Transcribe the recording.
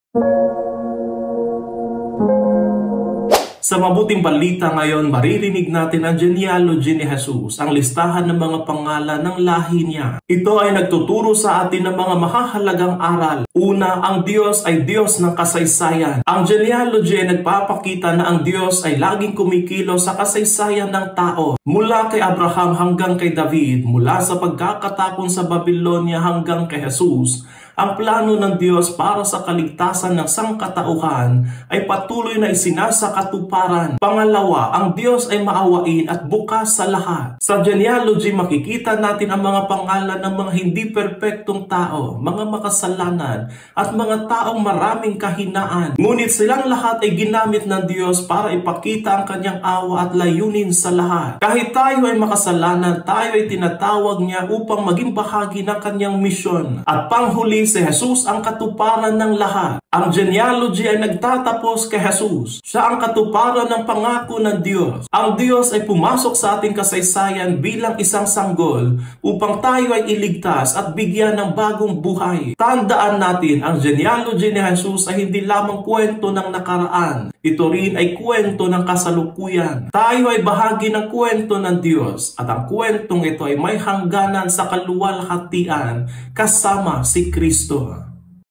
Sa mabuting balita ngayon, maririnig natin ang genealogy ni Jesus, ang listahan ng mga pangalan ng lahi niya. Ito ay nagtuturo sa atin ng mga mahahalagang aral. Una, ang Diyos ay Diyos ng kasaysayan. Ang genealogy ay nagpapakita na ang Diyos ay laging kumikilos sa kasaysayan ng tao. Mula kay Abraham hanggang kay David, mula sa pagkakatapon sa Babylonia hanggang kay Jesus, ang plano ng Diyos para sa kaligtasan ng sangkatauhan ay patuloy na isinasakatuparan. Pangalawa, ang Diyos ay maawain at bukas sa lahat. Sa genealogy, makikita natin ang mga pangalan ng mga hindi perpektong tao, mga makasalanan, at mga taong maraming kahinaan. Ngunit silang lahat ay ginamit ng Diyos para ipakita ang kanyang awa at layunin sa lahat. Kahit tayo ay makasalanan, tayo ay tinatawag niya upang maging bahagi ng kanyang misyon. At panghuli, si Jesus ang katuparan ng lahat. Ang genealogy ay nagtatapos kay Jesus. Siya ang katuparan ng pangako ng Diyos. Ang Diyos ay pumasok sa ating kasaysayan bilang isang sanggol upang tayo ay iligtas at bigyan ng bagong buhay. Tandaan natin, ang genealogy ni Jesus ay hindi lamang kwento ng nakaraan. Ito rin ay kwento ng kasalukuyan. Tayo ay bahagi ng kwento ng Diyos at ang kwentong ito ay may hangganan sa kaluwalhatian kasama si Kristo.